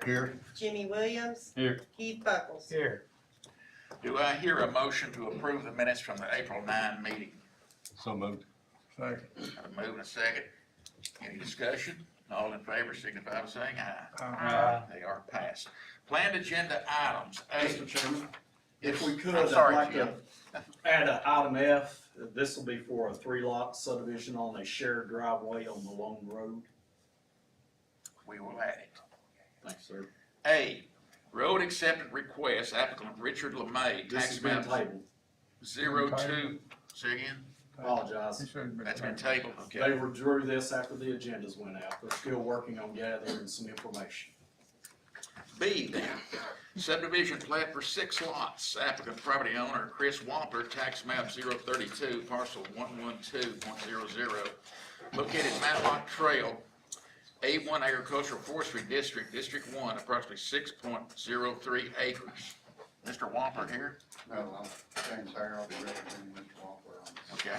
Here. Jimmy Williams. Here. Keith Buckles. Here. Do I hear a motion to approve the minutes from the April 9 meeting? So moved. Second. Have a move and a second. Any discussion? All in favor signify by saying aye. Aye. They are passed. Planned agenda items. A. Mr. Chairman, Yes. if we could, I'm I'd sorry, like Jim. to add an item F. This will be for a 3-lot subdivision on a shared driveway on Malone Road. We will add it. Thanks, sir. A. Road acceptance request, applicant Richard LeMay, This has tax been map tabled. 02. Say again? Apologize. That's been tabled, They okay. withdrew this after the agendas went out. They're still working on gathering some information. B then, subdivision plat for 6 lots, applicant property owner Chris Wampler, tax map 032, parcel 112.00, located Matlock Trail, A1 Agricultural Forestry District, District 1, approximately 6.03 acres. Mr. Wampler here? No, I'm James Hare, I'll be representing Mr. Walker on this. Okay.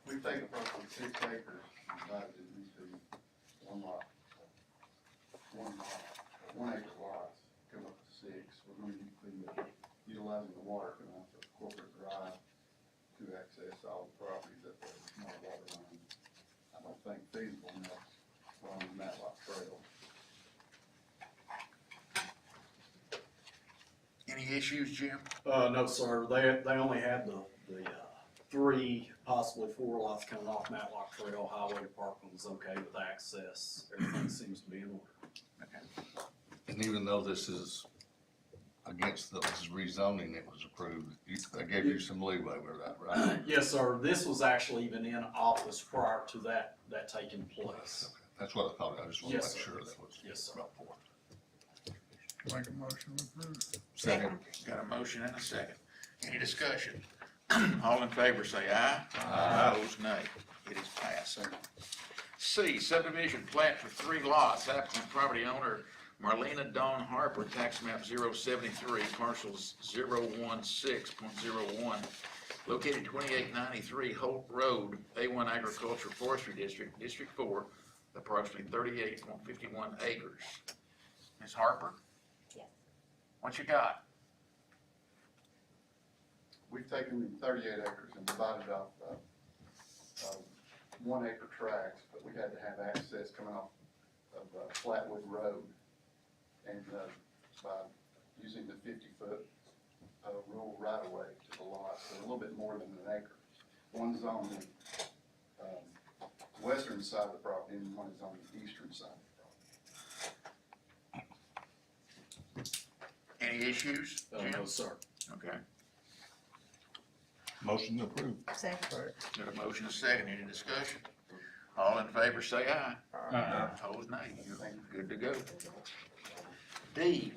We've taken approximately 6 acres and divided it into one acre lots, come up to 6. We're going to be utilizing the water coming off the corporate drive to access all the properties at the small water line. I don't think feasible enough along the Matlock Trail. Any issues, Jim? No, sir. They only had the 3, possibly 4 lots coming off Matlock Trail. Highway Department was okay with access. Everything seems to be in order. Okay. And even though this is against the rezoning that was approved, they gave you some leeway with that, right? Yes, sir. This was actually even in office prior to that taking place. Okay. That's what I thought. I just wanted to Yes, make sir. sure that was. Yes, sir. brought forward. Make a motion to approve. Second. Got a motion and a second. Any discussion? All in favor say aye. Aye. Opposed, nay. It is passed. C, subdivision plat for 3 lots, applicant property owner Marlena Dawn Harper, tax map 073, parcels 016.01, located 2893 Holt Road, A1 Agricultural Forestry District, District 4, approximately 38.51 acres. Ms. Harper? Yes. What you got? We've taken 38 acres and divided off 1 acre tracts, but we had to have access coming off of Flatwood Road. And by using the 50-foot rural right-of-way to the lot, so a little bit more than an acre. One's on the western side of the property and one is on the eastern side of the property. Any issues, Jim? No, sir. Okay. Motion approved. Second. Got a motion and a second. Any discussion? All in favor say aye. Opposed, nay. You're good to go. D,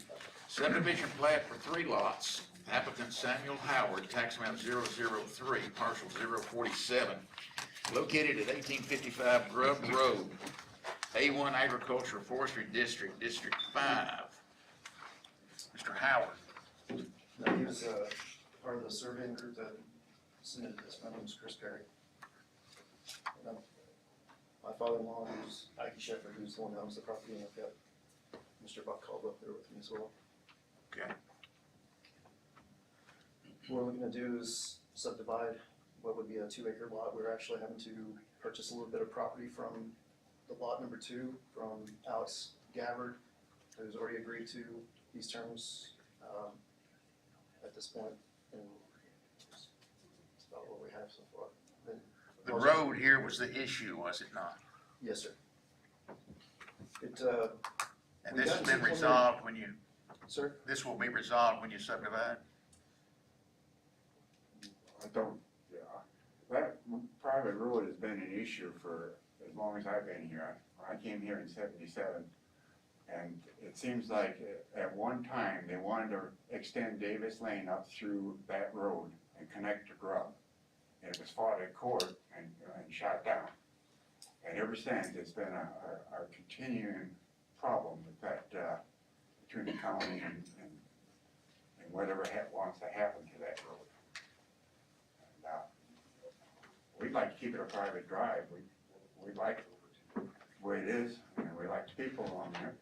subdivision plat for 3 lots, applicant Samuel Howard, tax map 003, parcel 047, located at 1855 Grub Road, A1 Agricultural Forestry District, District 5. Mr. Howard. No, he was part of the surveying group that submitted this. My name is Chris Perry. And my father-in-law, who's Ike Shepard, who's the one that owns the property, and I've got Mr. Buck Caldwell up there with me as well. Okay. What we're looking to do is subdivide what would be a 2-acre lot. We're actually having to purchase a little bit of property from the lot number 2 from Alex Gabbard, who's already agreed to these terms at this point, and that's about what we have so far. The road here was the issue, was it not? Yes, sir. It, And We this got has been to- resolved when you, sir? this will be resolved when you subdivide? I don't, that private road has been an issue for as long as I've been here. I came here in '77, and it seems like at one time, they wanted to extend Davis Lane up through that road and connect to Grub. And it was fought at court and shot down. And ever since, it's been a continuing problem with that, between the county and whatever wants to happen to that road. And, we'd like to keep it a private drive. We'd like the way it is, and we like the people on there.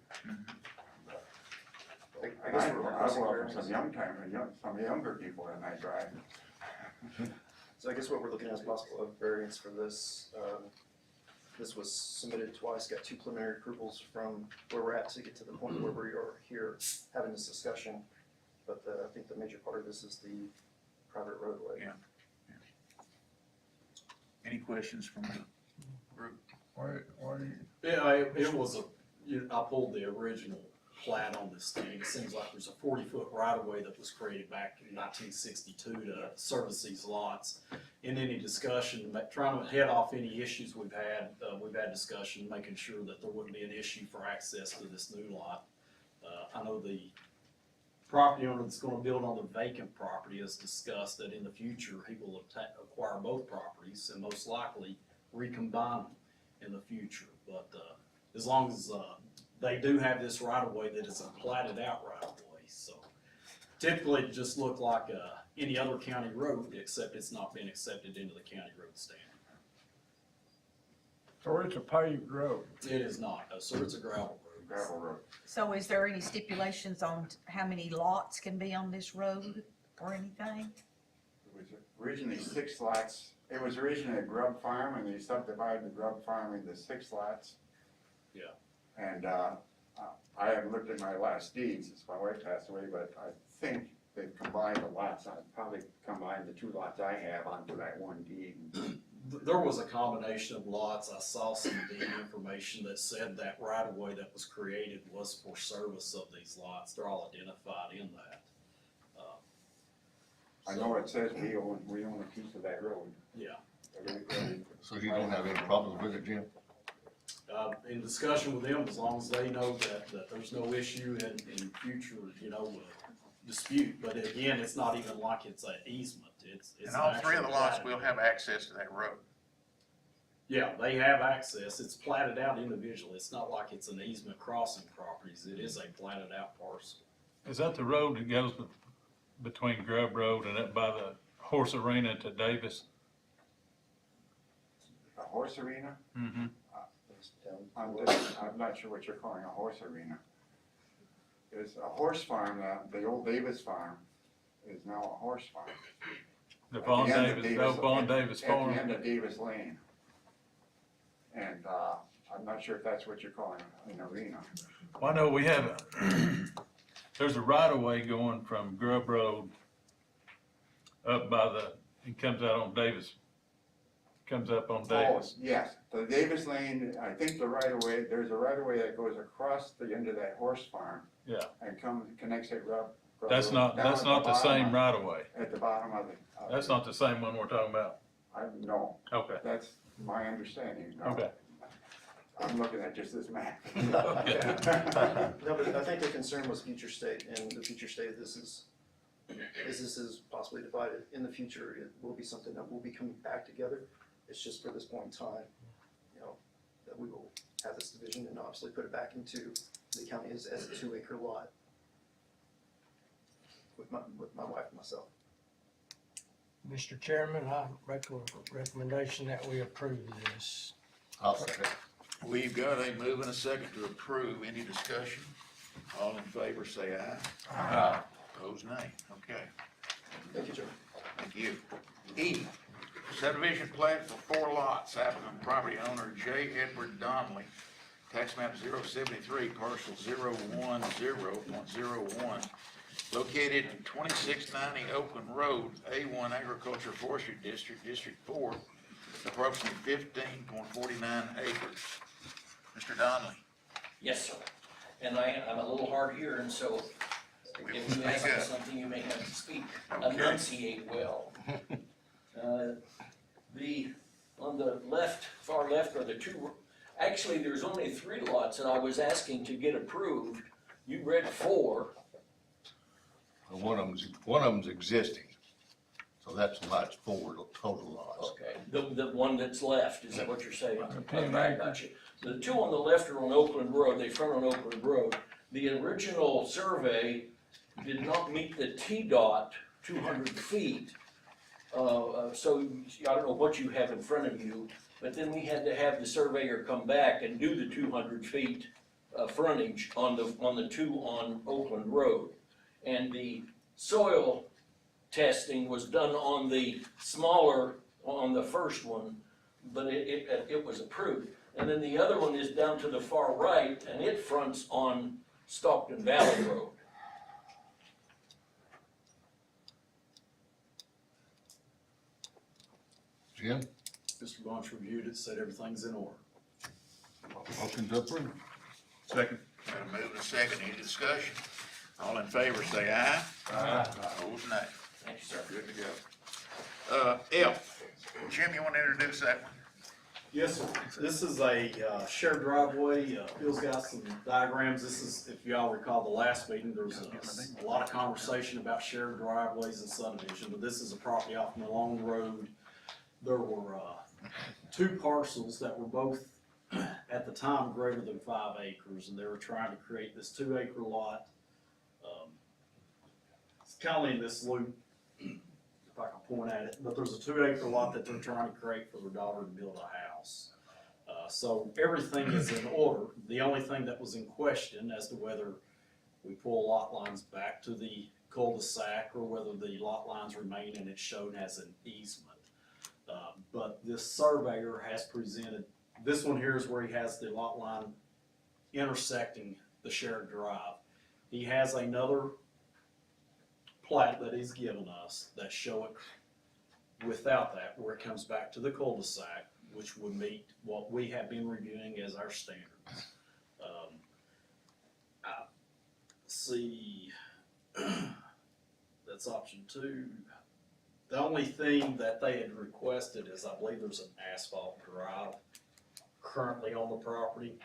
I And guess I we're welcome requesting some variance. some younger people in that drive. So I guess what we're looking at is possible of variance for this. This was submitted twice, got 2 preliminary approvals from where we're at to get to the point where we are here having this discussion. But I think the major part of this is the private roadway. Yeah. Any questions from the group? Why, Yeah, it was I pulled the original plat on this thing. It seems like there's a 40-foot right-of-way that was created back in 1962 to service these lots. In any discussion, trying to head off any issues we've had discussion, making sure that there wouldn't be an issue for access to this new lot. I know the property owner that's gonna build on the vacant property has discussed that in the future, he will acquire both properties and most likely recombine them in the future. But, as long as, they do have this right of way that is a platted out right of way, so. Typically, it just look like, any other county road, except it's not been accepted into the county road standard. so it's a paved road? It is not, so it's a gravel road. Gravel road. So is there any stipulations on how many lots can be on this road or anything? It was originally 6 lots. It was originally a grub farm, and they subdivided the grub farm into 6 lots. Yeah. And I haven't looked at my last deeds since my wife passed away, but I think they've combined the lots. I'd probably combine the 2 lots I have onto that one deed. There was a combination of lots. I saw some deed information that said that right of way that was created was for service of these lots. They're all identified in that. I know it says we own a piece of that road. Yeah. So you don't have any problems with it, Jim? In discussion with them, as long as they know that there's no issue in future, dispute. But again, it's not even like it's an easement. It's And all an 3 of the actual lots platted will road. have access to that road. Yeah, they have access. It's platted out individually. It's not like it's an easement crossing properties. It is a platted out parcel. Is that the road that goes between Grub Road and up by the horse arena to Davis? A horse arena? Mm-hmm. I'm not sure what you're calling a horse arena. It's a horse farm, the old Davis farm is now a horse farm. The At Vaughn the end of Davis, Vaughn Davis At Farm? the end of Davis Lane. And, I'm not sure if that's what you're calling an arena. Well, I know we have, there's a right of way going from Grub Road up by it comes out on Davis, comes up on Davis. Oh, yes, the Davis Lane, I think there's a right of way that goes across the end of that horse farm. Yeah. And connects it Grub That's Road not, down that's at not the bottom same of- right of way. At the bottom of it. That's not the same one we're talking about. No, Okay, that's my understanding. No. okay. I'm looking at just this map. No, but I think the concern was future state, and the future state, this is possibly divided. In the future, it will be something that will be coming back together. It's just for this point in time, that we will have this division and obviously put it back into the county as a 2-acre lot with my wife and myself. Mr. Chairman, I make a recommendation that we approve this. I'll second. We've got a move and a second to approve. Any discussion? All in favor, say aye. Aye. Opposed, nay. Okay, Thank you, Chairman. thank you. E, subdivision plat for 4 lots, applicant property owner J. Edward Donnelly, tax map 073, parcel 010.01, located in 2690 Oakland Road, A1 Agriculture Forestry District, District 4, approximately 15.49 acres. Mr. Donnelly. Yes, sir. And I'm a little hard of hearing, so we if will you speak ask up. something, you may have to speak, Okay. enunciate well. On the left, far left are the 2, actually, there's only 3 lots that I was asking to get approved. You read 4. One of them's existing, so that's why it's 4 total lots. Okay, the one that's left, is that what you're saying? Okay, Okay, I got you. The 2 on the left are on Oakland Road, they front on Oakland Road. The original survey did not meet the T-dot 200 feet. So I don't know what you have in front of you. but then we had to have the surveyor come back and do the 200 feet frontage on the two on Oakland Road. And the soil testing was done on the smaller, on the first one, but it was approved. And then the other one is down to the far right, and it fronts on Stockton Valley Road. Jim, Mr. Bunch reviewed it, said everything's in order. motion to approve. Second. Got a move and a second, any discussion? All in favor, say aye. Aye. Opposed, nay. Thank you, sir. Good to go. F, Jim, you wanna introduce that one? Yes, sir. This is a shared driveway. Bill's got some diagrams. This is, if y'all recall the last meeting, there was a lot of conversation about shared driveways and subdivision, but this is a property off Malone Road. There were two parcels that were both, at the time, greater than 5 acres, and they were trying to create this 2-acre lot. It's kind of in this loop, if I can point at it, but there's a 2-acre lot that they're trying to create for their daughter to build a house. So everything is in order. The only thing that was in question as to whether we pull lot lines back to the cul-de-sac or whether the lot lines remain and it's shown as an easement. But this surveyor has presented, this one here is where he has the lot line intersecting the shared drive. He has another plat that he's given us that show it without that, where it comes back to the cul-de-sac, which would meet what we have been reviewing as our standards. See, that's option 2. The only thing that they had requested is, I believe there's an asphalt drive currently on the property.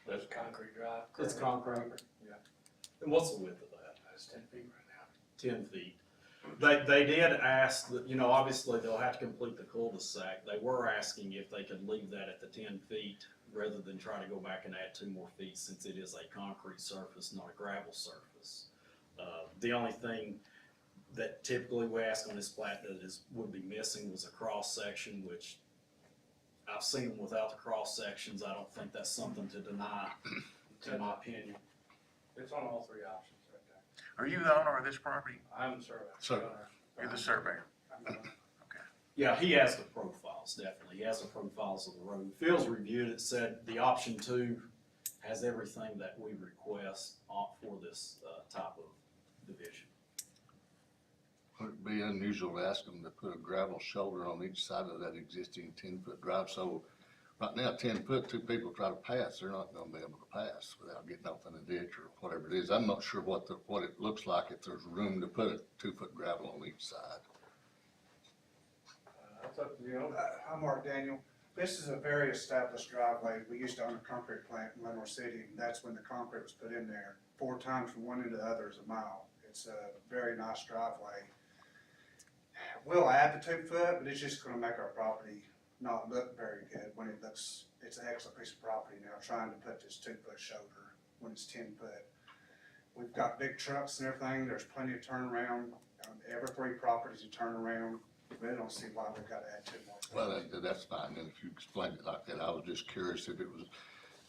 That's concrete drive. It's concrete. Yeah. And what's the width of that? That's 10 feet right now. 10 feet. They did ask that, obviously they'll have to complete the cul-de-sac. They were asking if they could leave that at the 10 feet rather than try to go back and add 2 more feet, since it is a concrete surface, not a gravel surface. The only thing that typically we ask on this plat that would be missing was a cross section, which I've seen them without the cross sections. I don't think that's something to deny, in my opinion. It's on all 3 options right there. Are you the owner of this property? I'm the surveyor. Sir. You're the surveyor. Yeah, he has the profiles, definitely. He has the profiles of the road. Phil's reviewed it, said the option 2 has everything that we request for this type of division. Would it be unusual to ask them to put a gravel shoulder on each side of that existing 10-foot drive? So right now, 10 foot, 2 people try to pass, they're not gonna be able to pass without getting off in a ditch or whatever it is. I'm not sure what it looks like, if there's room to put a 2-foot gravel on each side. That's up to you. I'm Mark Daniel. This is a very established driveway. We used to own a concrete plant in Lenore City, and that's when the concrete was put in there. 4 times from one end to the other is a mile. It's a very nice driveway. We'll add the 2 foot, but it's just gonna make our property not look very good when it's an excellent piece of property now, trying to put this 2-foot shoulder when it's 10 foot. We've got big trucks and everything. There's plenty of turnaround. Every 3 properties you turn around. We don't see why we've got to add 2 more. Well, that's fine, and if you explained it like that, I was just curious if it was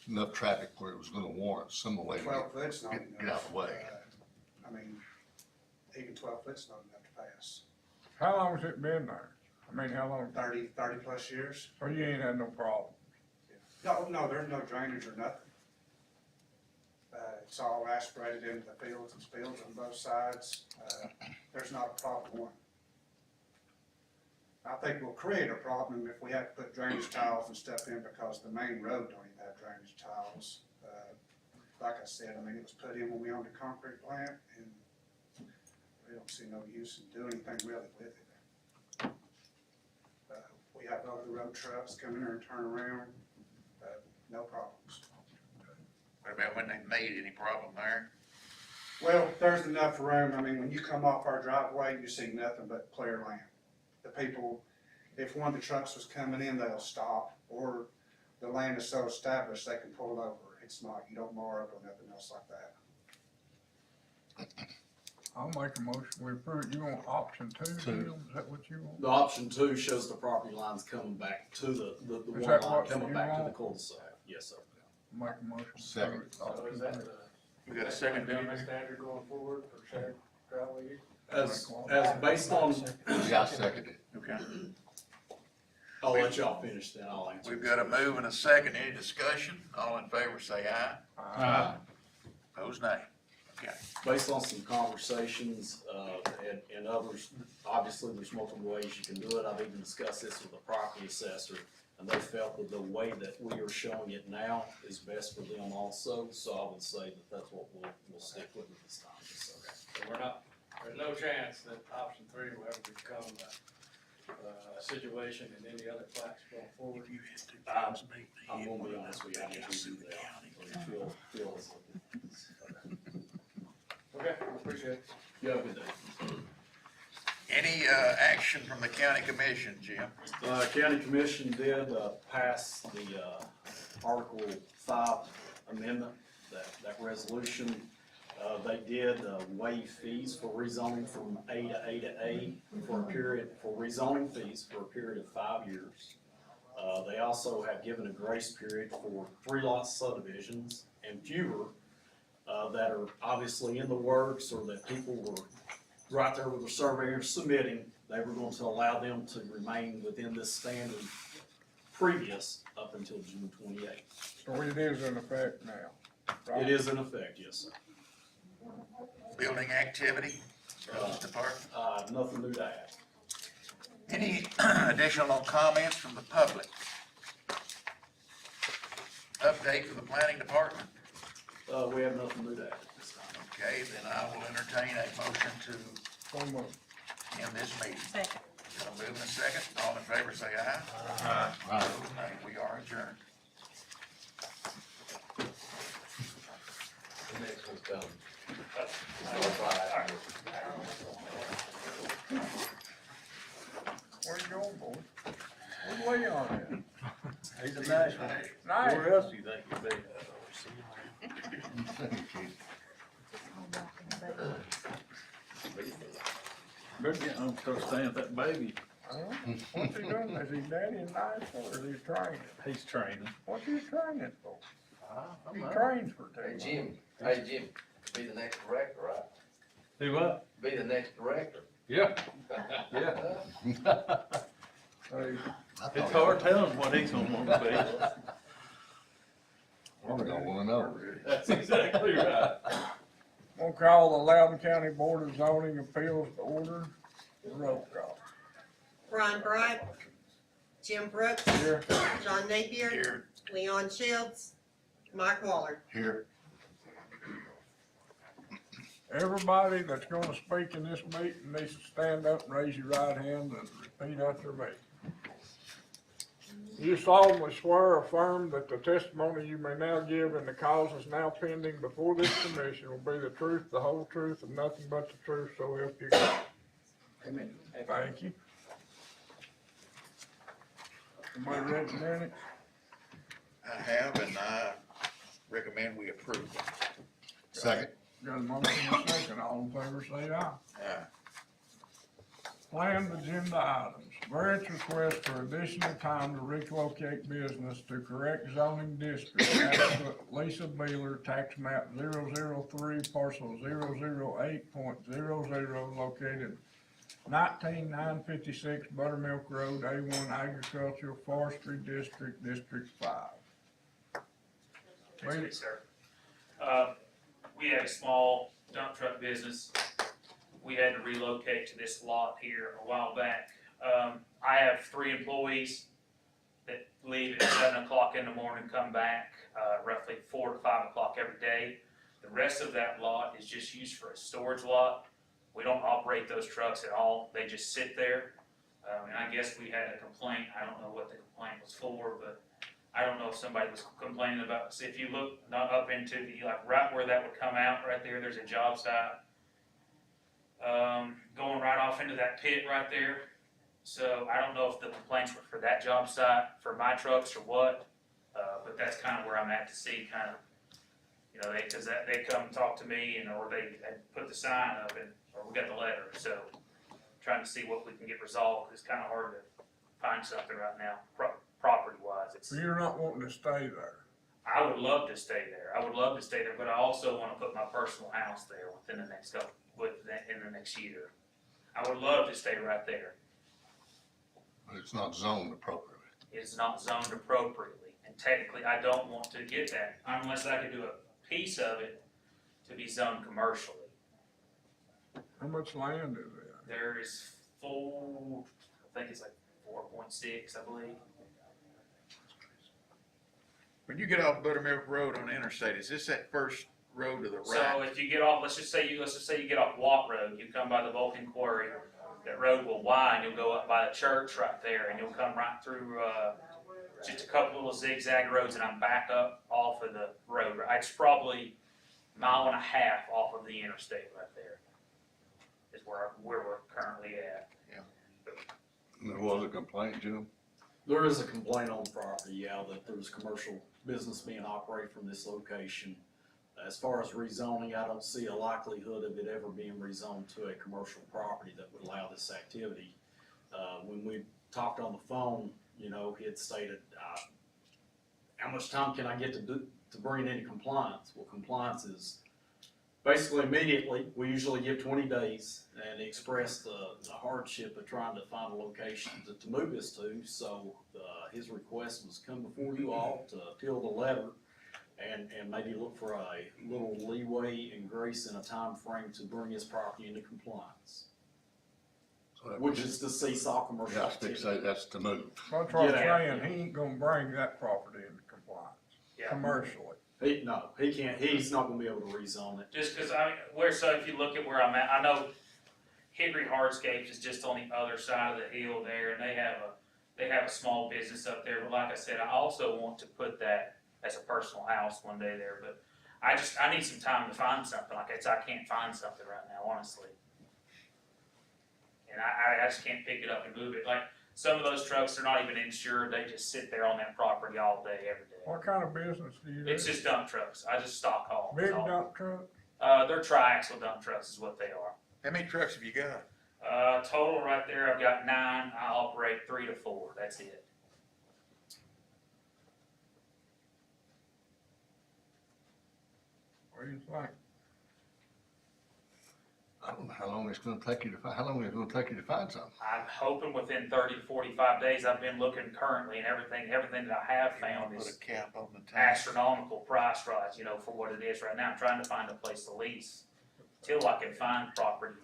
enough traffic where it was gonna warrant some way to 12 foot's not get enough. out of the way. Even 12 foot's not enough to pass. How long has it been there? I mean, how long? 30 plus years. So you ain't had no problem? No, there's no drainage or nothing. It's all aspirated into the fields and spills on both sides. There's not a problem one. I think we'll create a problem if we have to put drainage tiles and stuff in, because the main road don't even have drainage tiles. Like I said, it was put in when we owned a concrete plant, and we don't see no use in doing anything really with it. We have over-the-road trucks come in here and turn around, no problems. What about when they made any problem there? Well, there's enough room. When you come off our driveway, you see nothing but clear land. The people, if one of the trucks was coming in, they'll stop, or the land is so established they can pull it over. It's not, you don't mow up or nothing else like that. I'll make a motion, we approve, you want option two, Jim? Is that what you want? The option two shows the property lines coming back to the Is one that line what coming you back to the want? cul-de-sac. Yes, sir. Make a motion. to Second. approve option two. We got a second down there? Standard going forward for shared driveway? As based on, Yeah, I second it. Okay. I'll let y'all finish then, I'll answer. We've got a move and a second. Any discussion? All in favor say aye. Aye. Opposed, nay. Okay. Based on some conversations, and others, obviously, there's multiple ways you can do it. I've even discussed this with the property assessor, and they felt that the way that we are showing it now is best for them also, so I would say that that's what we'll stick with at this time. Yes, sir. So we're not, there's no chance that option three will ever become a situation in any other plats going forward. I'm gonna be honest with you, I need to do that. Feel as Okay, appreciate it. you have a good day. Any, action from the county commission, Jim? County Commission did, pass the, Article 5 amendment, that resolution. They did, waive fees for rezoning from A to A for rezoning fees for a period of 5 years. They also have given a grace period for 3-lot subdivisions and fewer, that are obviously in the works or that people were right there with the surveyor submitting. They were going to allow them to remain within this standard previous up until June 28th. So it is in effect now, right? It is in effect, yes, sir. Building activity, Roads Department. Nothing new to add. Any additional comments from the public? Update from the planning department? We have nothing new to add at this time. Okay, then I will entertain a motion to So moved. end this meeting. Second. Got a move and a second. All in favor say aye. Aye. Opposed, nay. We are adjourned. The next one's coming. Where you going, boy? Where's Leon at? He's a national. Nice. Where else do you think you'd be? Better get home, start staying with that baby. What's he doing? Is he daddy nice or is he training? He's training. What's he training for? He I'm trains for Hey, 2 Jim, hey, Jim, be the next director, right? Do what? Be the next director. Yeah, yeah. Hey, It's hard telling what he's gonna want to be. We're gonna wanna know. That's exactly right. we'll call the Loudon County Board of Zoning Appeals to order. Roll call. Ron Bright, Jim Brooks, Here. John Napier, Here, Leon Shields, Mike Waller. Here. Everybody that's gonna speak in this meeting needs to stand up and raise your right hand and repeat after me. You solemnly swear or affirm that the testimony you may now give in the causes now pending before this commission will be the truth, the whole truth, and nothing but the truth, so help you God. Amen. Thank you. Somebody read the minutes? I have, and I recommend we approve. Second. Got a motion and a second, all in favor say aye. Planned agenda items, variance request for additional time to relocate business to correct zoning district. Applicant Lisa Beeler, tax map 003, parcel 008.00, located 19956 Buttermilk Road, A1 Agricultural Forestry District, District 5. Thanks, Wait. sir. We had a small dump truck business. We had to relocate to this lot here a while back. I have 3 employees that leave at 7 o'clock in the morning, come back, roughly 4 to 5 o'clock every day. The rest of that lot is just used for a storage lot. We don't operate those trucks at all. They just sit there. And I guess we had a complaint. I don't know what the complaint was for, but I don't know if somebody was complaining about, so if you look not up into the, like right where that would come out right there, there's a job site. Going right off into that pit right there. So I don't know if the complaints were for that job site, for my trucks or what, but that's kind of where I'm at to see kind of You know, cause they come talk to me and, or they put the sign up and, or we got the letter, so trying to see what we can get resolved. It's kinda hard to find something right now, property wise. So you're not wanting to stay there? I would love to stay there. I would love to stay there, but I also wanna put my personal house there within the next in the next year. I would love to stay right there. But it's not zoned appropriately. It's not zoned appropriately, and technically, I don't want to get that unless I could do a piece of it to be zoned commercially. How much land is there? There is full, I think it's like 4.6, I believe. When you get off Buttermilk Road on the interstate, is this that first road to the So right? if you get off, let's just say you get off Watt Road, you come by the Vulcan Quarry, that road will widen, you'll go up by the church right there, and you'll come right through, just a couple little zigzag roads, and I'm back up off of the road. It's probably a mile and a half off of the interstate right there, is where we're currently at. There was a complaint, Jim? There is a complaint on the property, yeah, that there's commercial business being operated from this location. As far as rezoning, I don't see a likelihood of it ever being rezoned to a commercial property that would allow this activity. When we talked on the phone, you know, he had stated, how much time can I get to bring it into compliance? Well, compliance is basically immediately. We usually give 20 days, and he expressed the hardship of trying to find a location to move this to. So his request was come before you all to appeal the letter and maybe look for a little leeway and grace in a time frame to bring his property into compliance, which is to seesaw commercial Yeah, I activity. think say that's to move. That's what I'm Yeah. saying, he ain't gonna bring that property into compliance Yeah. commercially. He can't, he's not gonna be able to rezone it. Just cause so if you look at where I'm at, I know Hickory Hardscapes is just on the other side of the hill there, and they have a small business up there, but like I said, I also want to put that as a personal house one day there, but I need some time to find something, I can't find something right now, honestly. And I just can't pick it up and move it, like, some of those trucks, they're not even insured, they just sit there on that property all day, every day. What kind of business do you do? It's just dump trucks, I just stock haul. Big dump truck? They're tri-axle dump trucks is what they are. How many trucks have you got? Total right there, I've got 9, I operate 3 to 4, that's it. What do you think? I don't know how long it's gonna take you to find, how long it's gonna take you to find something. I'm hoping within 30 to 45 days, I've been looking currently, and everything that I have found Put is a cap on the time. astronomical price rise, you know, for what it is right now. I'm trying to find a place to lease till I can find property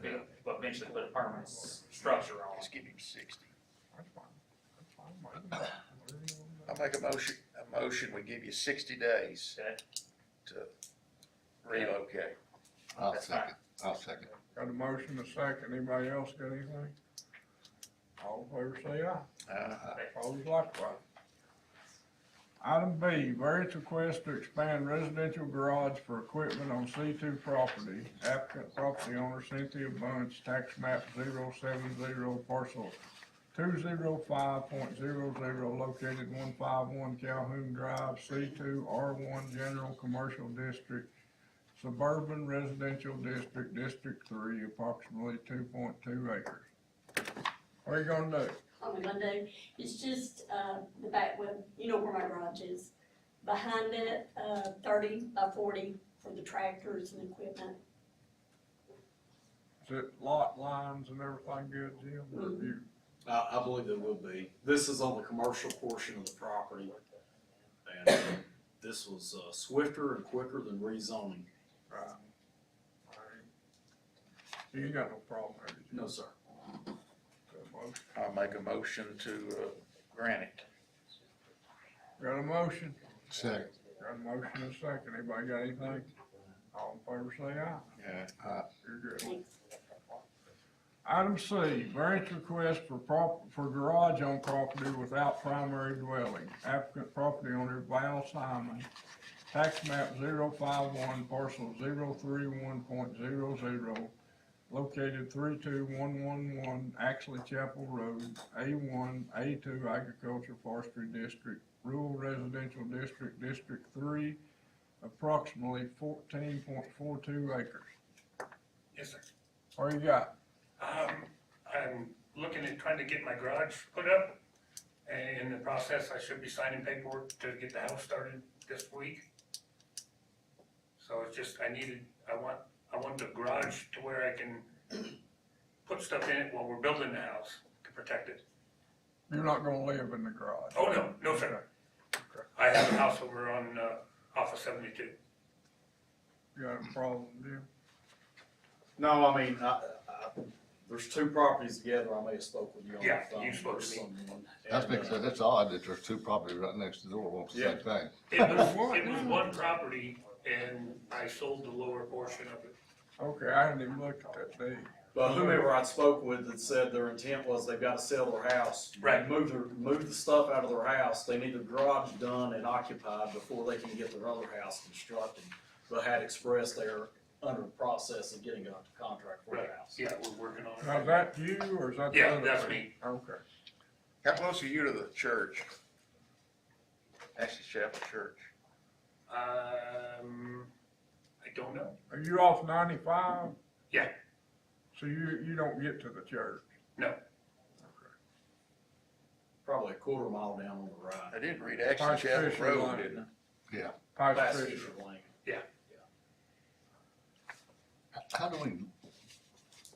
to eventually put a permanent structure on. Just give him 60. That's fine. That's fine. I'll make a motion, we give you 60 days Okay. to relocate. I'll That's second. I'll second. Got a motion, a second, anybody else got anything? All in favor say aye. Opposed likewise. Item B, variance request to expand residential garage for equipment on C2 property. Applicant property owner Cynthia Bunch, tax map 070, parcel 205.00, located 151 Calhoun Drive, C2 R1 General Commercial District, Suburban Residential District, District 3, approximately 2.2 acres. What are you gonna do? What we're gonna do is just, the back, well, you know where my garage is. Behind it, 30 by 40 for the tractors and equipment. Is it lot lines and everything good, Jim? Or have you- I believe there will be. This is on the commercial portion of the property. And this was swifter and quicker than rezoning. Right. Alright. You ain't got no problem there, did you? No, sir. Got a motion? I'll make a motion to grant it. Got a motion? Second. Got a motion and a second. Anybody got anything? All in favor say aye. Yeah. You're good. Thanks. Item C, variance request for garage on property without primary dwelling. Applicant property owner Val Simon, tax map 051, parcel 031.00, located 32111 Axley Chapel Road, A1, A2 Agriculture Forestry District, Rural Residential District, District 3, approximately 14.42 acres. Yes, sir. What you got? I'm looking at trying to get my garage put up, and in the process, I should be signing paperwork to get the house started this week. So it's just, I want the garage to where I can put stuff in it while we're building the house to protect it. You're not gonna live in the garage? Oh, no, no, sir. I have a house over on, off of 72. You got a problem, Jim? No, I mean, there's two properties together, I may have spoke with you on Yeah, the phone. you spoke or to me. someone, That's and, because it's odd that there's two properties right next to the door, wants the same thing. It was one property, and I sold the lower portion of it. Okay, I hadn't even looked at that deed. But whomever I spoke with that said their intent was they've gotta sell their house. Right. Move the stuff out of their house, they need the garage done and occupied before they can get their other house constructed. But had expressed they're under the process of getting a contract for the Right, house. yeah, we're working on it. Now, is that you, or is that the Yeah, other that's person? me. Okay. How close are you to the church? Ashley Chapel Church. I don't know. Are you off 95? Yeah. So you don't get to the church? No. Probably a quarter mile down on the right. I didn't read Ashley Past Chapel Fisher Road, Lane. didn't I? Yeah. Past Past Fisher. Fisher Lane. How do we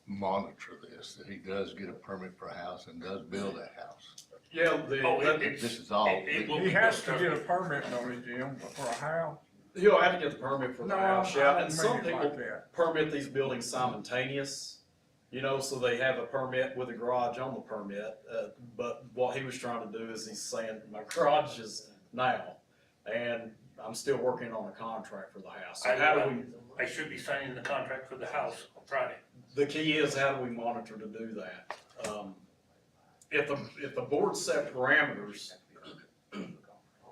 monitor this, that he does get a permit for a house and does build a house? Yeah, This is all. He has to get a permit, don't he, Jim, for a house? he'll have to get the permit for the No, house, I yeah, don't and some mean it people like that. permit these buildings simultaneous. You know, so they have a permit with a garage on the permit, but what he was trying to do is he's saying, my garage is now, and I'm still working on a contract for the house. So how do we, I should be signing the contract for the house on Friday. the key is how do we monitor to do that? If the board set parameters,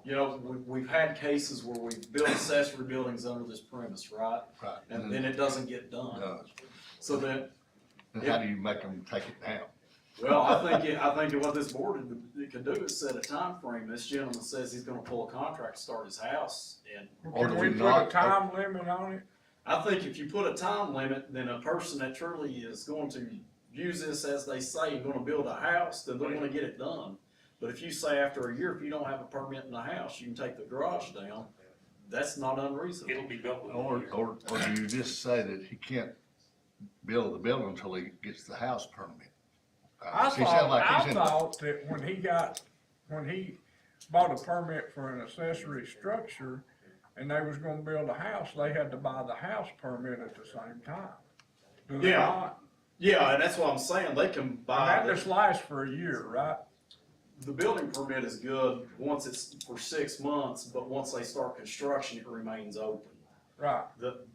you know, we've had cases where we've built accessory buildings under this premise, right? Right. And then it doesn't get done. So then, And how do you make them take it down? well, I think what this board could do is set a time frame. This gentleman says he's gonna pull a contract to start his house, and Or do Can we we put not? a time limit on it? I think if you put a time limit, then a person that truly is going to use this, as they say, and gonna build a house, then they're gonna get it done. But if you say after a year, if you don't have a permit in the house, you can take the garage down, that's not unreasonable. It'll be built with. Or do you just say that he can't build the building until he gets the house permit? I He sounded like he's thought that when he bought a permit for an accessory structure and they was gonna build a house, they had to buy the house permit at the same time. Do they Yeah. not? Yeah, and that's what I'm saying, they can And buy that just lasts for a year, right? the building permit is good once it's for 6 months, but once they start construction, it remains open. Right.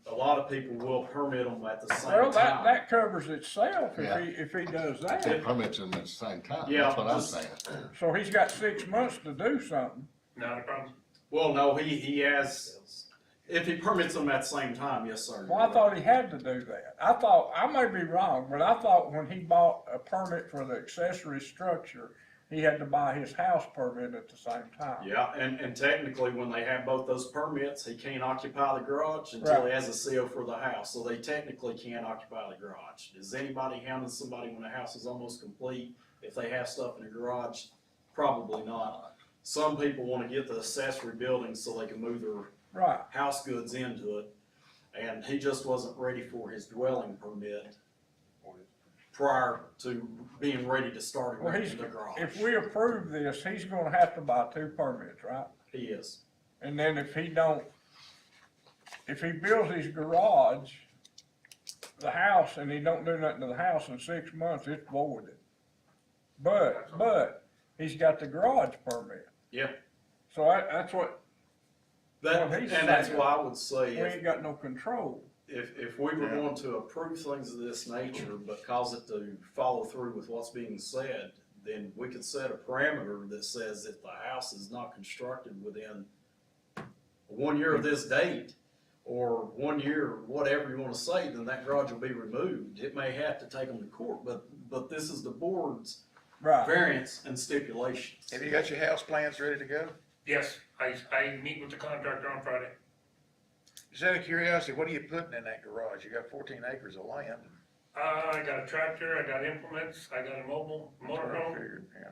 A lot of people will permit them at the same Well, time. that covers itself Yeah. if he does He that. permits them at the same time. Yeah, That's what I'm just- saying. So he's got 6 months to do something. Not a problem. Well, no, he has, if he permits them at the same time, yes, sir. Well, I thought he had to do that. I may be wrong, but I thought when he bought a permit for the accessory structure, he had to buy his house permit at the same time. Yeah, and technically, when they have both those permits, he can't occupy the garage until he has a CO for the house, so they technically can't occupy the garage. Is anybody hounding somebody when the house is almost complete, if they have stuff in the garage? Probably not. Some people wanna get the accessory building so they can move their Right. house goods into it, and he just wasn't ready for his dwelling permit prior to being ready to start Well, erecting the garage. if we approve this, he's gonna have to buy 2 permits, right? He is. And then if he builds his garage, the house, and he don't do nothing to the house in 6 months, it's voided. But he's got the garage permit. Yeah. So that's what, That, Well, he's and that's saying- why I would say, we ain't got no control. if we were going to approve things of this nature, but cause it to follow through with what's being said, then we could set a parameter that says if the house is not constructed within 1 year of this date, or 1 year, whatever you wanna say, then that garage will be removed. It may have to take them to court, but this is the board's Right. variance and stipulations. Have you got your house plans ready to go? Yes, I meet with the contractor on Friday. Just out of curiosity, what are you putting in that garage? You got 14 acres of land. I got a tractor, I got implements, I got a mobile motorhome, Figured, yeah.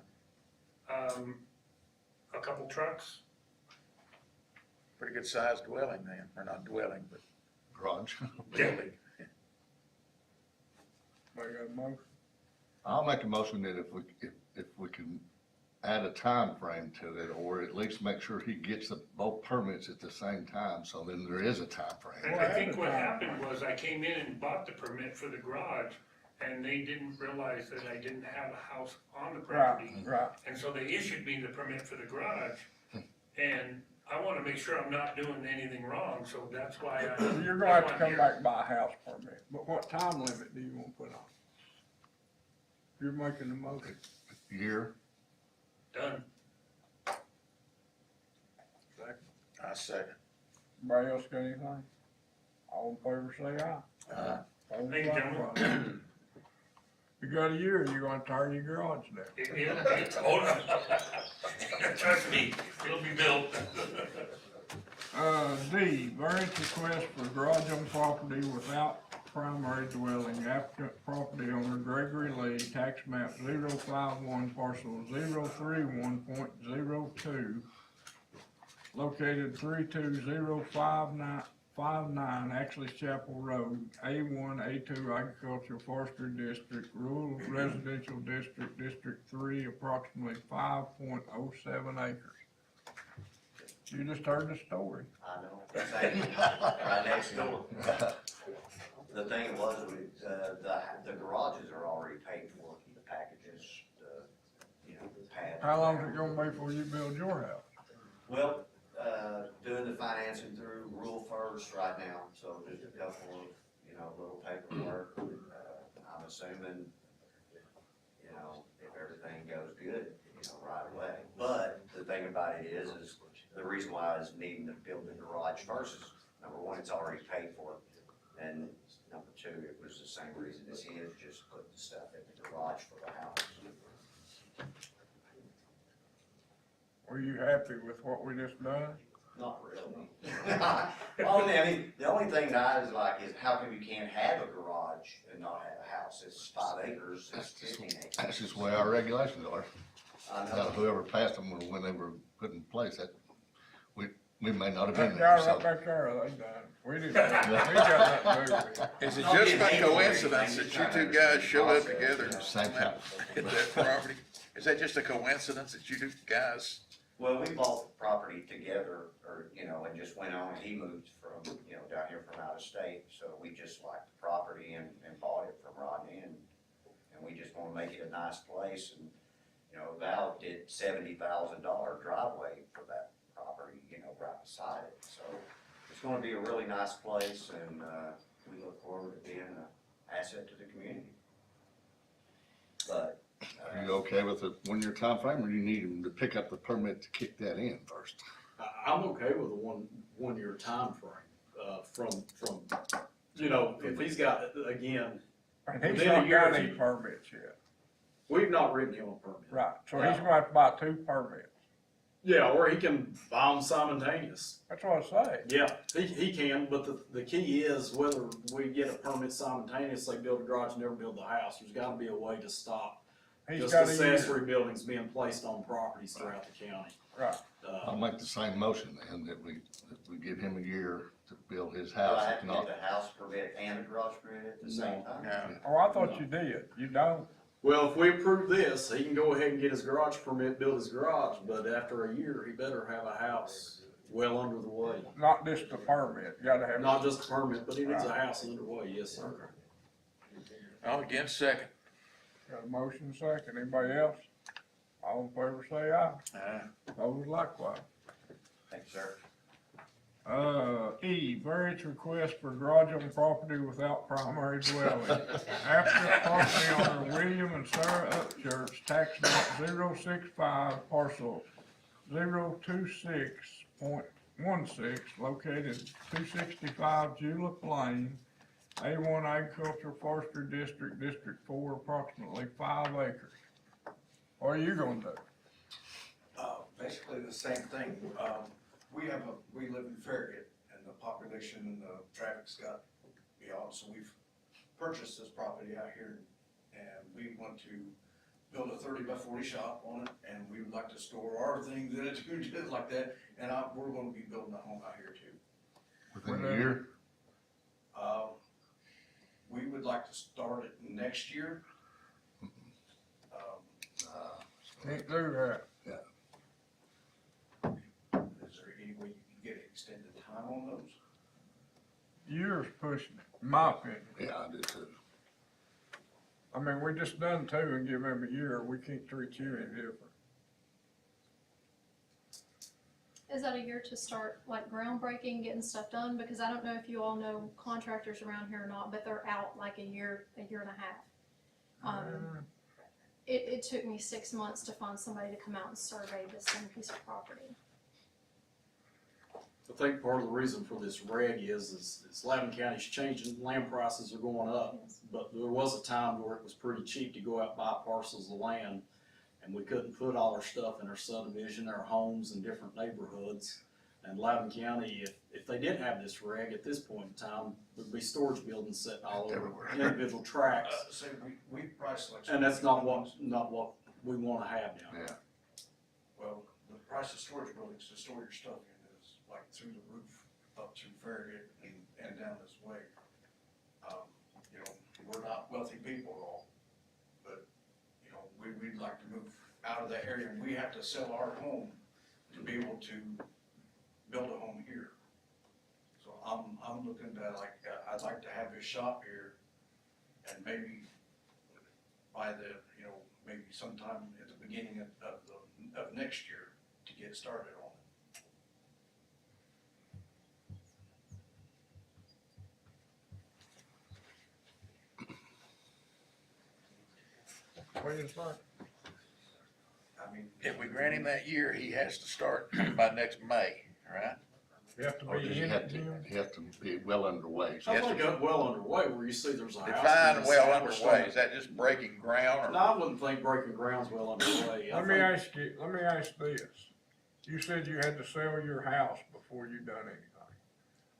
a couple trucks. Pretty good sized dwelling then, or not dwelling, but Garage. building. I got a motion. I'll make a motion that if we can add a time frame to it, or at least make sure he gets both permits at the same time, so then there is a time frame. I think what happened was I came in and bought the permit for the garage, and they didn't realize that I didn't have a house on the property. Right. And so they issued me the permit for the garage, and I wanna make sure I'm not doing anything wrong, so that's why You're gonna have to come back and buy a house permit, but what time limit do you wanna put on? You're making the motion. Year, Done. I second. Anybody else got anything? All in favor say aye. Opposed, Thank you, likewise. gentlemen. You got a year, you're gonna tear your garage down. Hold on. Trust me, it'll be built. D, variance request for garage on property without primary dwelling, applicant property owner Gregory Lee, tax map 051, parcel 031.02, located 32059 Axley Chapel Road, A1, A2 Agricultural Forestry District, Rural Residential District, District 3, approximately 5.07 acres. You just heard the story. I know, that's right next door. The thing was, the garages are already paid for, the packages, the pads. How long is it gonna be before you build your house? Well, doing the financing through Rural First right now, so just a couple of, little paperwork. I'm assuming, if everything goes good, right away. But the thing about it is the reason why I was needing to build the garage first is, number one, it's already paid for. And number two, it was the same reason as his, just put the stuff in the garage for the house. Were you happy with what we just done? Not really. The only thing that is how come you can't have a garage and not have a house? It's 5 acres, it's 15 acres. that's just the way our regulations are. I know. Whoever passed them or when they were put in place, that, we may not have been That there, guy so. right back there, they done. We didn't, we got nothing to do with it. Is it just by coincidence that you two guys show up together Same time. at that property? Is that just a coincidence that you two guys? Well, we bought the property together, and just went on. He moved from, down here from out of state, so we just liked the property and bought it from Rodney, and we just wanna make it a nice place, and, Val did $70,000 driveway for that property, right beside it, so it's gonna be a really nice place, and, we look forward to being an asset to the community. But, Are you okay with the 1 year time frame, or do you need him to pick up the permit to kick that in first? I'm okay with a one year timeframe, from, if he's got, again, And he's within a not year, got if any he- permits yet. we've not written him a permit. Right, so he's gonna have to buy 2 permits. Yeah, or he can buy them simultaneous. That's what I say. Yeah, he can, but the key is whether we get a permit simultaneously, build a garage, never build the house, there's gotta be a way to stop He's just got a year. accessory buildings being placed on properties throughout the county. Right. I'll make the same motion then, that we give him a year to build his do house, I have if to not. get the house permit and the garage permit at the same time? No. Oh, I thought you did. You don't? Well, if we approve this, he can go ahead and get his garage permit, build his garage, but after a year, he better have a house well under the way. Not just the permit, you gotta have. Not just a permit, but he needs a house underway, yes, sir. I'll again second. Got a motion second. Anybody else? All in favor say aye. Opposed likewise. Thank you, sir. E, variance request for garage on property without primary dwelling. Applicant property owner William and Sarah Upchurch, tax map 065, parcel 026.16, located 265 Julep Lane, A1 Agricultural Forestry District, District 4, approximately 5 acres. What are you gonna do? Basically the same thing. We live in Farragut, and the population condition, traffic's got to be on, so we've purchased this property out here, and we want to build a 30 by 40 shop on it, and we would like to store our things in it, too, just like that, and we're gonna be building a home out here too. Within a year? We would like to start it next year. Can't do that. Is there any way you can get an extended time on those? Years pushing it, in my opinion. Yeah, I do too. I mean, we just done two and give him a year, we can't treat you any different. Is that a year to start like groundbreaking, getting stuff done? Because I don't know if you all know contractors around here or not, but they're out like a year and a half. It took me 6 months to find somebody to come out and survey this same piece of property. I think part of the reason for this reg is Loudon County's changing, land prices are going up. Yes. But there was a time where it was pretty cheap to go out and buy parcels of land, and we couldn't put all our stuff in our subdivision, our homes in different neighborhoods. And Loudon County, if they didn't have this reg at this point in time, there'd be storage buildings sitting all over individual tracks. So we price like. And that's not what we wanna have now. Yeah. Well, the price of storage buildings to store your stuff in is like through the roof, up to Farragut and down this way. You know, we're not wealthy people at all, but, you know, we'd like to move out of that area, and we have to sell our home to be able to build a home here. So I'm looking at like, I'd like to have this shop here, and maybe by the, you know, maybe sometime at the beginning of next year to get started on What do you think? I mean. If we grant him that year, he has to start by next May, right? You have to Or be does he in have it, to, Jim? he have to be well underway? I think it well underway where you see there's a house. Define being well established underway, on is that just breaking ground No, or? I wouldn't think breaking ground's well underway. Let me ask this. You said you had to sell your house before you done anything.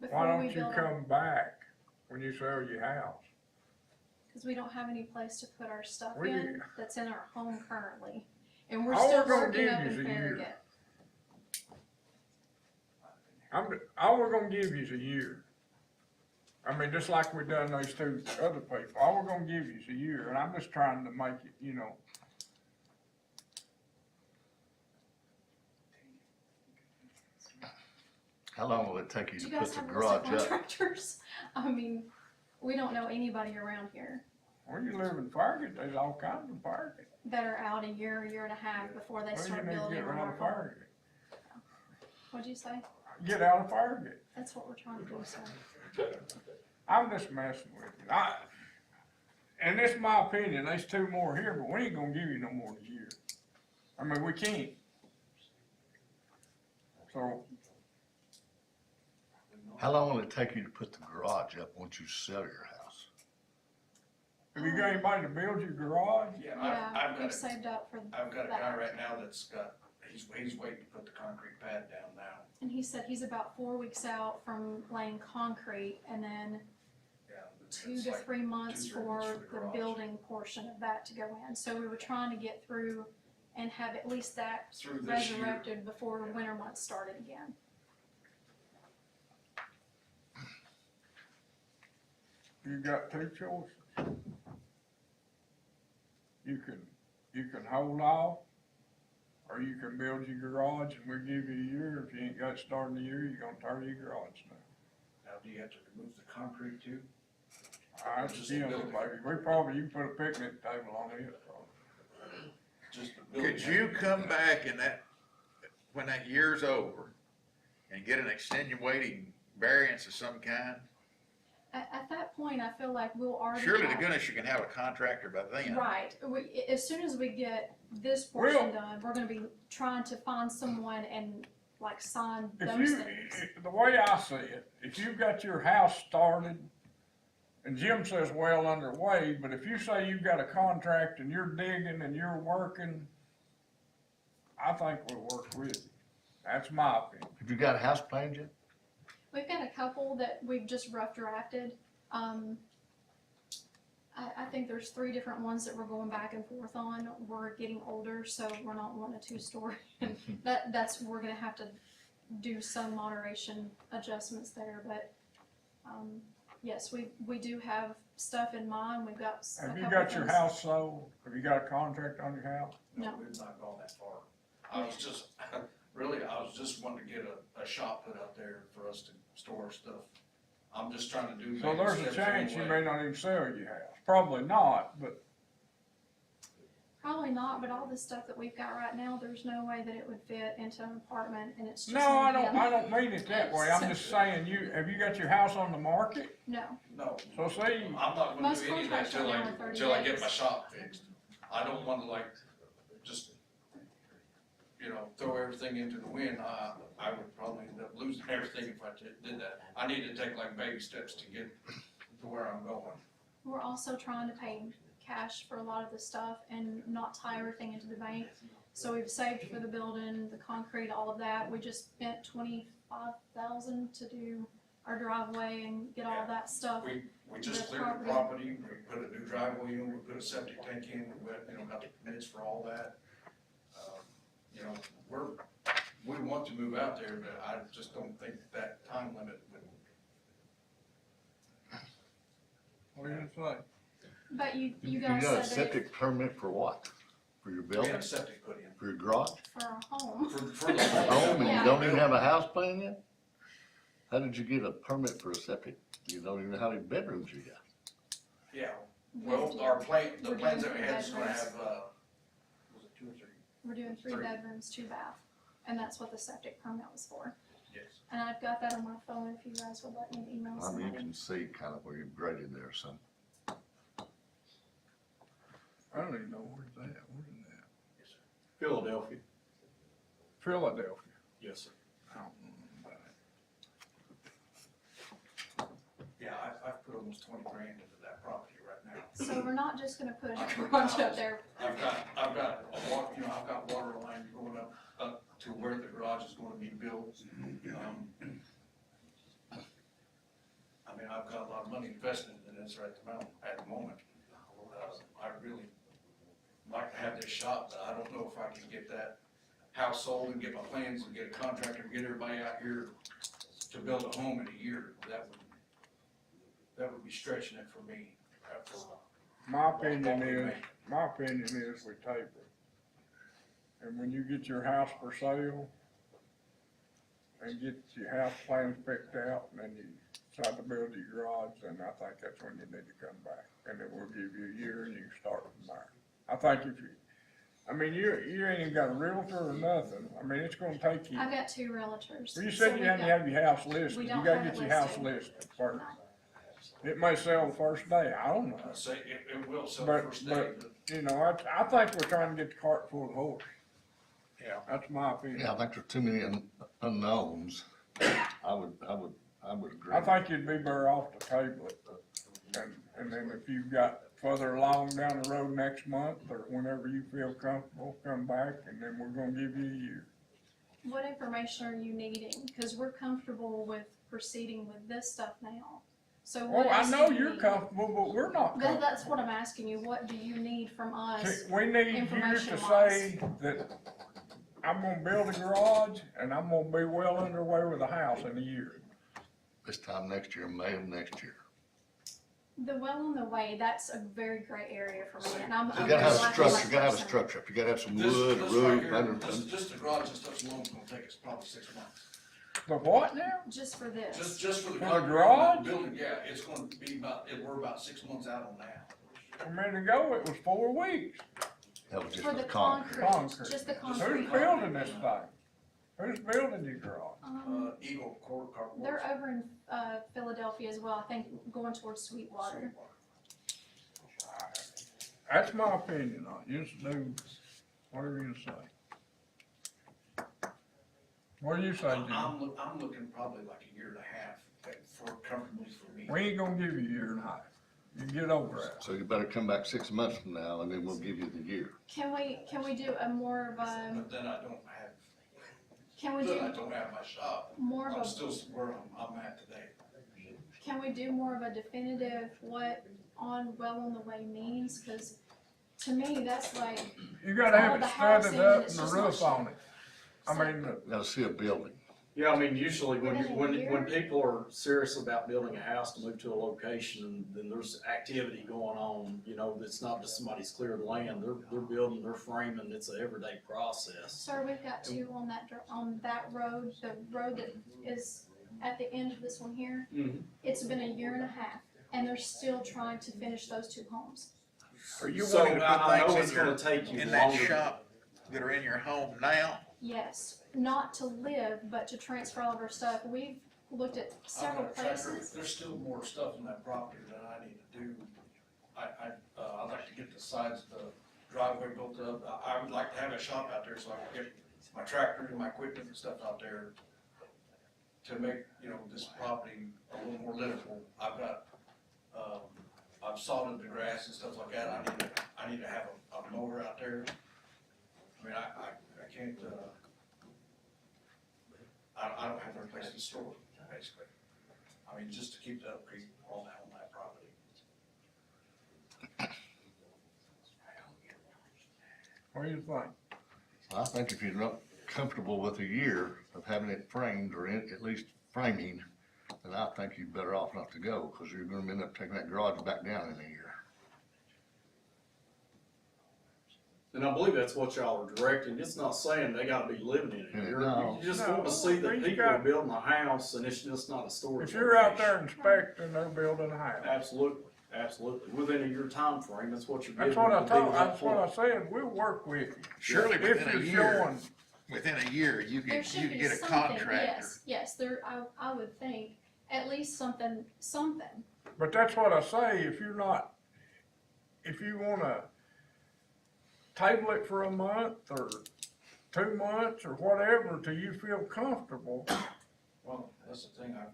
Why Before we don't you build come back when you sell your house? because we don't have any place to put our stuff We- in that's in our home currently. And we're All still we're gonna working give up you in is a year. Farragut. All we're gonna give you is a year. I mean, just like we done those two other people, all we're gonna give you is a year, and I'm just trying to make it, you know. How long will it take you Do to you put guys the have a list of garage up? contractors? I mean, we don't know anybody around here When you live in Farragut, there's all kinds of Farragut. that are out a year and a half before they Well, you start need to building get on out our of home. Farragut. What'd you say? Get out of Farragut. That's what we're trying to do, sir. I'm just messing with you. And this is my opinion, there's two more here, but we ain't gonna give you no more than a year. I mean, we can't. So, How long will it take you to put the garage up once you sell your house? have you got anybody to build your garage? Yeah, Yeah, I've we've got, saved up for I've got a that. guy right now that's got, he's waiting to put the concrete pad down now. And he said he's about 4 weeks out from laying concrete and then Yeah, 2 it's to like 3 months 2-3 months for for the the garage. building portion of that to go in. So we were trying to get through and have at least that Through this year. resurrected before winter months started again. You got two choices. You can hold off, or you can build your garage and we'll give you a year. If you ain't got it started in a year, you're gonna tear your garage down. Now, do you have to remove the concrete too? I just, you know, baby, you can put a picnic table on it. Just the building. Could you come back in that, when that year's over, and get an extenuating variance of some kind? At that point, I feel like we'll already Surely to have- goodness you can have a contractor by then. Right. As soon as we get this portion done, we're gonna be trying to find someone and like sign those things. The way I see it, if you've got your house started, and Jim says well underway, but if you say you've got a contract and you're digging and you're working, I think we'll work with you. That's my opinion. Have you got a house planned yet? We've got a couple couple that we've just rough drafted. I think there's 3 different ones that we're going back and forth on. We're getting older, so we're not wanting a 2-story. We're gonna have to do some moderation adjustments there, but, yes, we do have stuff in mind. We've got a Have you couple got your things. house sold? Have you got a contract on your house? No. We've not gone that far. I was just, really, I was just wanting to get a shop put out there for us to store stuff. I'm just trying to do. So there's a steps chance you anyway. may not even sell your house. Probably not, but Probably not, but all the stuff that we've got right now, there's no way that it would fit into an apartment, and it's just. no, I me don't, and I him. don't mean it that way. I'm just saying, have you got your house on the market? No. No. So see, I'm not gonna Most do any of that contracts are now in 30 till I get days. my shop fixed. I don't wanna just, throw everything into the wind. I would probably end up losing everything if I did that. I need to take baby steps to get to where I'm going. We're also trying to pay cash for a lot of the stuff and not tie everything into the bank. So we've saved for the building, the concrete, all of that. We just spent $25,000 to do our driveway and get all of that stuff. We just The cleared the property, we put a new driveway in, we put a septic tank in, we got the permits for all that. We want to move out there, but I just don't think that time limit would. what do you say? But you You guys got a said that septic permit for what? For your We building? had a septic put in. For your garage? for a home. For the Home, and Yeah. you don't even have a house plan yet? How did you get a permit for a septic? You don't even know how many bedrooms you got. Yeah, well, our plan, the We're plans doing that we had is gonna bedrooms. have, was it 2 or 3? We're doing 3 Three. bedrooms, 2 bath, and that's what the septic permit was for. Yes. And I've got that on my phone if you guys would let me email I mean, you somebody. can see kind of where you graded there or something. I don't even know where's that. Where's that? Yes, sir. Philadelphia. Philadelphia. Yes, sir. I don't know about it. Yeah, I've put almost 20 grand into that property right now. So we're not just gonna put a I've put garage up tiles. there. I've got a water, I've got water lines going up to where the garage is gonna be built. I mean, I've got a lot of money invested in this at the moment. I really like to have this shop, but I don't know if I can get that house sold and get my plans and get a contractor and get everybody out here to build a home in a year. That would be stretching it for me. My opinion is we table it. And when you get your house for sale and get your house plans picked out and then you decide to build your garage, then I think that's when you need to come back. And then we'll give you a year and you can start from there. I think you ain't even got a realtor or nothing. I mean, it's gonna take you. I've got 2 realtors. Well, you so said you we've had to got- have your house listed. We You don't gotta have get it your house listed. listed first. It may sell the first day, I don't know. I say it will sell But- first day, but You know, I think we're trying to get the cart before the horse. yeah. That's my opinion. Yeah, I think there's too many unknowns. I would agree. I think you'd be better off to table it. And then if you've got further along down the road next month or whenever you feel comfortable, come back and then we're gonna give you a year. What information are you needing? Cause we're comfortable with proceeding with this stuff now. So what Well, I else know do you you're need? comfortable, but we're not comfortable. That's what I'm asking you. What do you need from us? We need you to information-wise? say that I'm gonna build a garage and I'm gonna be well underway with a house in a year. This time next year, May of next year. The well on the way, that's a very gray area for me, and I'm. You I'm gotta have a like structure, you gotta have a person. structure. You gotta have some This wood, a right roof, here, under. just the garage and stuff alone is gonna take us probably 6 months. The what now? Just for this. Just for the. For the concrete garage? Building, yeah, it's gonna be we're about 6 months out on that. A minute ago, it was 4 weeks. That was just For the with concrete. concrete, just the concrete. Who's building this thing? Who's building your garage? Eagle Court Car Wash. They're over in, Philadelphia as well, I think, going towards Sweetwater. That's my opinion on it. You just do whatever you say. What do you say, Jim? I'm looking probably like a year and a half for comfortably for me. We ain't gonna give you a year and a half. You get over that. So you better come back 6 months from now and then we'll give you the year. Can we do a more of a, But then I don't have, can we then I do don't have my shop. more of I'm a, still where I'm at today. we do more of a definitive what well on the way means? Cause to me, that's like, You gotta all have the it studded housing, up it's and the just not roof on it. I mean, Gotta see a building. Yeah, I mean, usually when you, Within a when year? people are serious about building a house to move to a location, then there's activity going on, you know, it's not just somebody's cleared land, they're building, they're framing, it's an everyday process. sir, we've got two on that road, the road that is at the end of this one here. Mhm. It's been a year and a half, and they're still trying to finish those two homes. Are you So, wanting to I know put it's things in gonna take you in that longer. shop that are in your home now? Yes, not to live, but to transfer all of our stuff. We've looked at several I've got a tractor. places. There's still more stuff in that property that I need to do. I'd like to get the sides of the driveway built up. I would like to have a shop out there so I can get my tractor and my equipment and stuff out there to make, you know, this property a little more livable. I've sodded the grass and stuff like that. I need to have a mower out there. I mean, I can't, I don't have no place to store it, basically. I mean, just to keep the upkeep on that property. what do you think? I think if you're not comfortable with a year of having it framed or at least framing, then I think you're better off not to go, because you're gonna end up taking that garage back down in a year. And I believe that's what y'all are directing, it's not saying they gotta be living in it. No. You just want to see that No, people are building a house and it's just not a storage. If you're out location. there inspecting, they're building a house. Absolutely, absolutely, within your time frame, that's what you're That's giving what I the people told, that that's what I point. said, we'll work with you. Surely If within a you're year, showing- within a year, you There could, should you be could get a something, contractor. yes, I would think, at least something. But that's what I say, if you wanna table it for a month or 2 months or whatever till you feel comfortable. Well, that's the thing, I've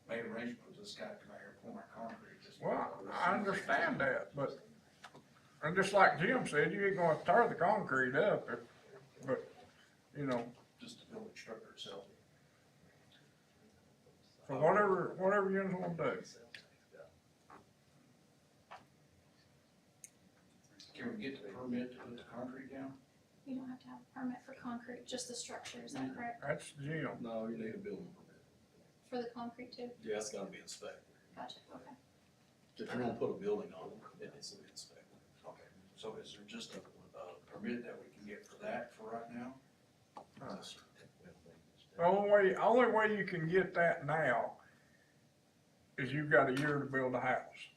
made arrangements with this guy to come out here and pour my concrete. Well, I understand that, but, and just like Jim said, you ain't gonna tear the concrete up, but, you know, Just the building structure itself. so whatever you wanna do. Can we get the permit to put the concrete down? You don't have to have a permit for concrete, just the structure, is that correct? That's Jim. No, you need a building permit, For the concrete too? yeah, it's gotta be inspected. Gotcha, okay. If you're gonna put a building on it, it needs to be inspected. Okay, so is there just a permit that we can get for that for right now? The only way you can get that now is you've got a year to build a house.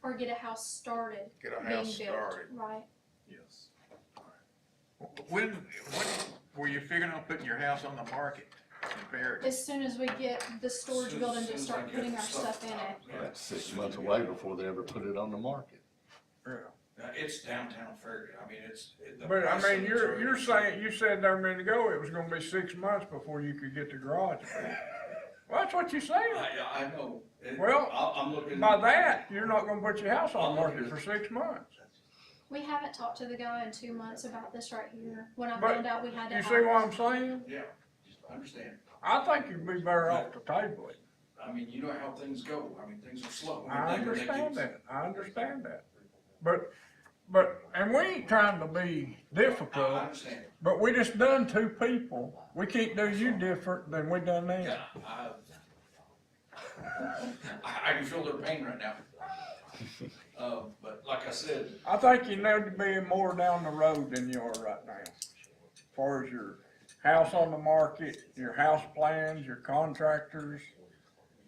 Or get a house started, Get a being house built, started. right? Yes. When were you figuring on putting your house on the market in Farragut? As soon as we get the storage Soon- building soon to as I start get putting the our stuff stuff in it. That's 6 months away before they ever put it on the market. Yeah. It's downtown Farragut, I mean, the But I price of mean, it's you're already- saying, you said there a minute ago it was gonna be 6 months before you could get the garage. Well, that's what you said. I know. Well, I'm looking. By that, you're not gonna put your house on I'm the market looking for 6 months. We haven't talked to the guy in 2 months about this right here, when I But found out we had to You have. see what I'm saying? Yeah, I understand. I think you'd be better off to table it. I mean, you know how things go, I mean, things are slow. I mean, they understand keep- that, I understand that. And we ain't trying to be I difficult, understand. but we just done 2 people. We can't do you different than we done them. Yeah, I can feel their pain right now. But like I said, I think you need to be more down the road than you are right now. As far as your house on the market, your house plans, your contractors.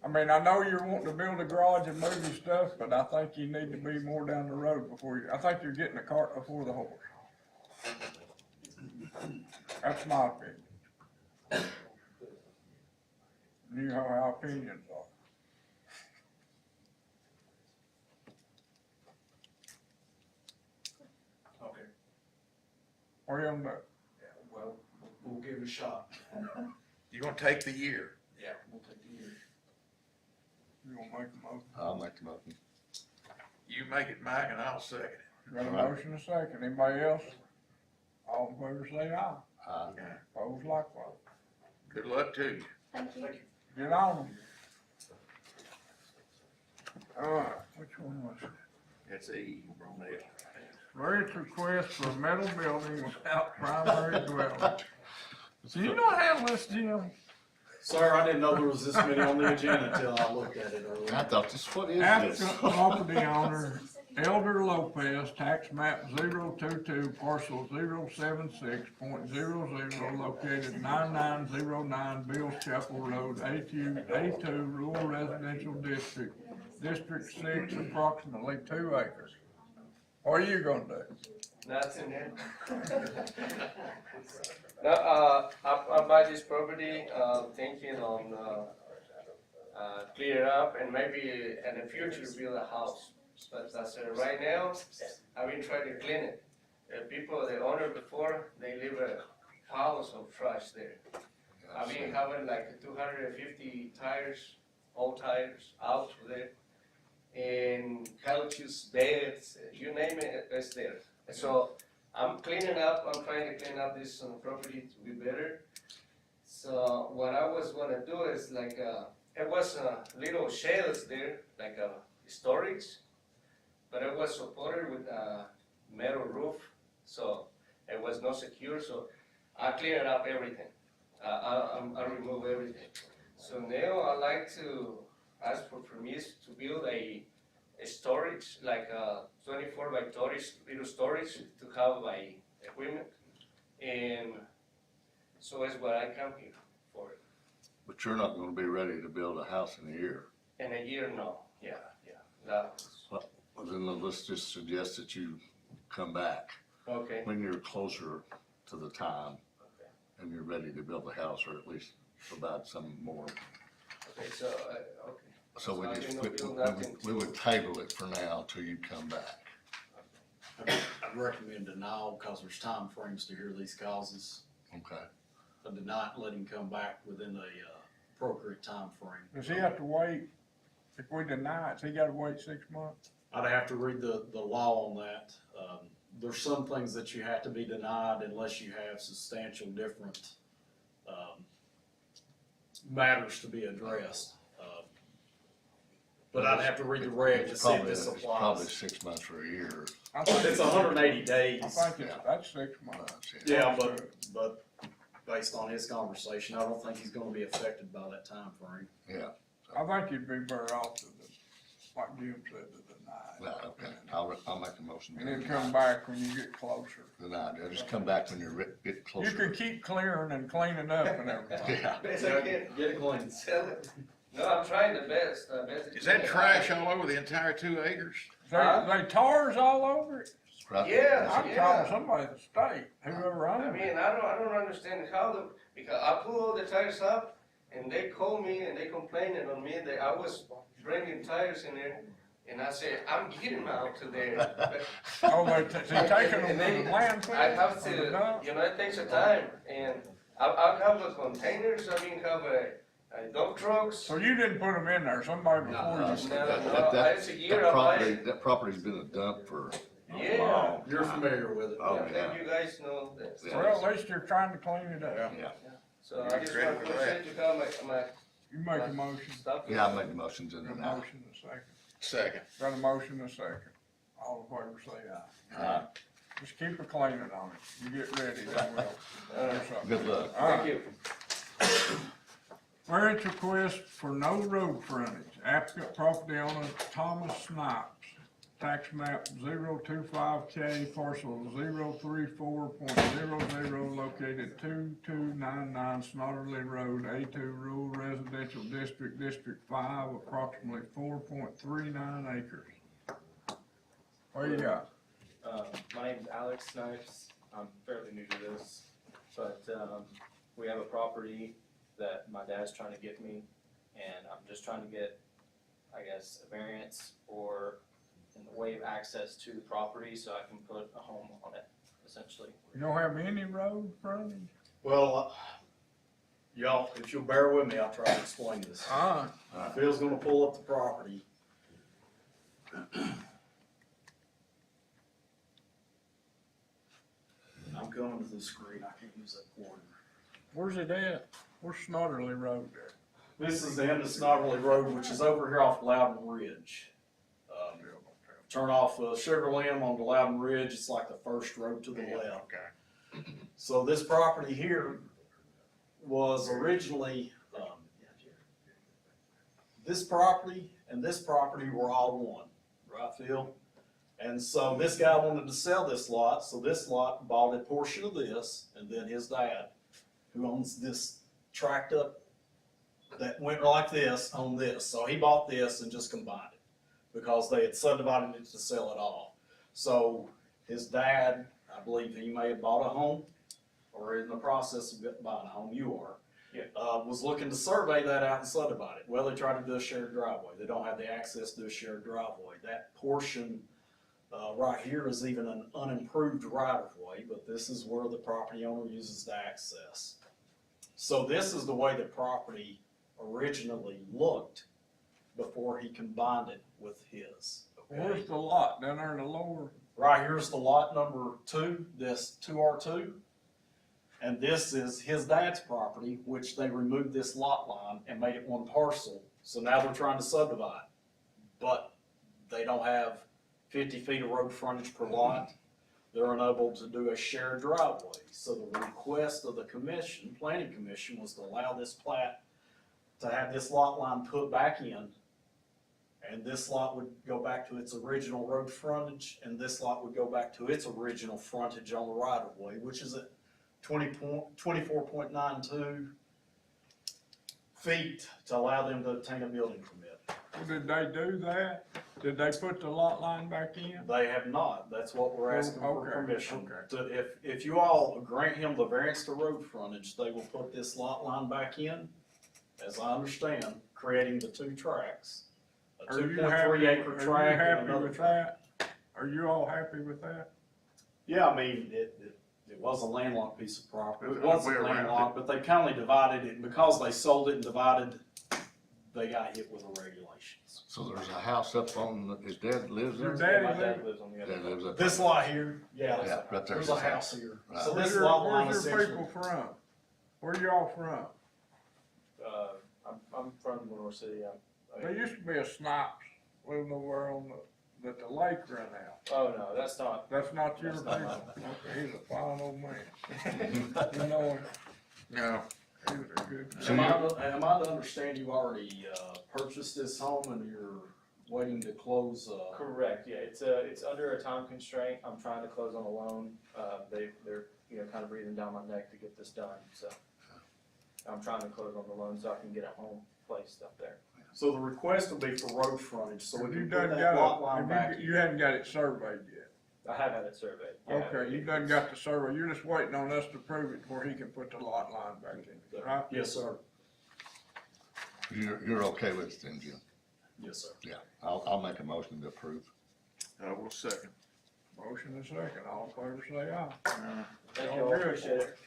I mean, I know you're wanting to build a garage and move your stuff, but I think you need to be more down the road I think you're getting the cart before the horse. That's my opinion. You know how opinions are. okay, What are you gonna do? yeah, well, we'll give it a shot. You gonna take the year? Yeah, we'll take the year. You gonna make a motion? I'll make the motion. You make it, Mike, and I'll second it. Got a motion and a second. Anybody else? All in favor say aye. Aye. Opposed likewise. Good luck to you. Thank you. Thank you. Get on them. Alright, which one was it? That's E, Brunel. Variance request for a metal building without primary dwelling. So you know how to handle this, Jim? Sir, I didn't know there was this many on the agenda until I looked at it earlier. I thought this, what is this? Applicant property owner, Elder Lopez, tax map 022, parcel 076.00, located 9909 Bills Chapel Road, A2 Rural Residential District, District 6, approximately 2 acres. What are you gonna do? Nothing, man. No, I buy this property, thinking on, clear it up and maybe in the future build a house. But that's right now, I've been trying to clean it. People, the owner before, they leave a piles of trash there. I've been having like 250 tires, old tires out there. And couches, beds, you name it, it's there. So I'm cleaning up, I'm trying to clean up this property to be better. So what I was gonna do is like, it was little shells there, like a storage, but it was supported with a metal roof, so it was not secure, so I cleared up everything. I remove everything. So now I like to ask for permission to build a storage, like a 24 by 30 little storage to have my equipment. And so that's what I come here for. But you're not gonna be ready to build a house in a year. In a year, no, yeah. That was, Well, then let's just suggest that you come back okay. when you're closer to the time and you're ready to build a house, or at least provide some more. Okay, so, okay. So I we just, cannot build nothing we would table it for now till you come back. I'd recommend denial because there's time frames to hear these causes. Okay. But to not let him come back within a appropriate time frame. Does he have to wait, if we deny it, so he gotta wait 6 months? I'd have to read the law on that. There's some things that you have to be denied unless you have substantial different matters to be addressed. But I'd have to read the reg to see if this It's probably applies. 6 months or a year. I think It's 180 days. I think that's 6 months. Yeah, but based on his conversation, I don't think he's gonna be affected by that time frame. Yeah. I think you'd be better off to, like Jim said, to deny it. Yeah, okay. I'll make a motion. And then come back when you get closer. Deny it. Just come back when you're get closer. You can keep clearing and cleaning up and everything. Yeah. Best I can. Get it clean. Sell it. No, I'm trying the best, Is that trash all over the entire 2 acres? They tars all over it. Yeah, I'm calling somebody at the state, whoever I owns mean, it. I don't understand how because I pull all the tires up and they call me and they complaining on me that I was bringing tires in there. And I said, I'm getting them out to there. Oh, they taking them And to the landfill? I have or the to, dump? it takes a time. And I have the containers, have a dump trucks. So you didn't put them in there, somebody before you. It's a year I buy it. That property's been a dump for. Yeah. You're familiar with it. Oh, Yeah, you guys know that. Well, at least you're trying to clean it up. Yeah. So I just want to present you guys my You make a motion. stuff. Yeah, I make the motions in Got a there now. motion and a second. Second. Got a motion and a second. All in favor say aye. Just keep a cleaning on it. You get ready, then we'll do something. Good luck. All right. Thank you. Variance request for no road frontage. Applicant property owner Thomas Snipes. Tax map 025K, parcel 034.00, located 2299 Snotterly Road, A2 Rural Residential District, District 5, approximately 4.39 acres. What you got? My name's Alex Snipes. I'm fairly new to this, but we have a property that my dad's trying to get me, and I'm just trying to get, I guess, a variance or in the way of access to the property so I can put a home on it, essentially. You don't have any road frontage? Well, y'all, if you'll bear with me, I'll try to explain this. Phil's gonna pull up the property. I'm coming to the screen, I can't use that pointer. Where's it at? Where's Snotterly Road there? This is the end of Snobberly Road, which is over here off Loudon Ridge. Turn off Sugar Limb onto Loudon Ridge, it's like the first road to the left. Okay. So this property here was originally, this property and this property were all one, right, Phil? And so this guy wanted to sell this lot, so this lot bought a portion of this, and then his dad, who owns this tract up that went like this, owned this. So he bought this and just combined it, because they had subdivided it to sell it off. So his dad, I believe he may have bought a home, or in the process of buying a home, you are. Was looking to survey that out and subdivide it. Well, they tried to do a shared driveway. They don't have the access to a shared driveway. That portion right here is even an unimproved right of way, but this is where the property owner uses to access. So this is the way the property originally looked before he combined it with his. Okay? Where's the lot? Down there in the lower? Right here's the lot number 2, this 2R2. And this is his dad's property, which they removed this lot line and made it one parcel. So now they're trying to subdivide. But they don't have 50 feet of road frontage per lot. They're unable to do a shared driveway. So the request of the commission, planning commission, was to allow this plat to have this lot line put back in. And this lot would go back to its original road frontage, and this lot would go back to its original frontage on the right of way, which is at 24.92 feet to allow them to obtain a building permit. Well, did they do that? Did they put the lot line back in? They have not. That's what we're asking for Okay, permission. okay. To, if you all grant him the variance to road frontage, they will put this lot line back in, as I understand, creating the 2 tracks. A Are you 2.3 acre tract and another tract. Are you all happy with that? Yeah, I mean, it was a landlocked piece of property. It wasn't Way around landlocked, but they kindly divided it, and because they sold it and divided, they got hit with the regulations. So there's a house up on, his dad lives Your there? daddy My dad live? lives on the other Dad side. lives up This there. lot here, yeah, Yeah, right there's there's a his house here. Right. So Where's this your, lot line where's your essentially. people from? Where y'all from? I'm from Lenore City. There used to be a Snipes living over on that the lake ran out. Oh, no, that's not. That's not your That's people? not Okay, he's a fine old man. You know him? No. He was a good guy. Am I to understand you already purchased this home and you're waiting to close? Correct, yeah, it's under a time constraint. I'm trying to close on a loan. They're, kind of breathing down my neck to get this done, so. I'm trying to close on the loan so I can get a home placed up there. So the request will be for road frontage, so we Have can you put done that lot got line it, back. you hadn't got it surveyed yet? I have had it surveyed. Yeah, Okay, you done got the survey, you're just waiting on us to prove it where he can put the lot line back in, right? Yes, sir. You're okay with it then, Jim? Yes, sir. Yeah, I'll make a motion to approve. I will second. Motion and second, all in favor say aye. Thank Y'all you all, good? appreciate it.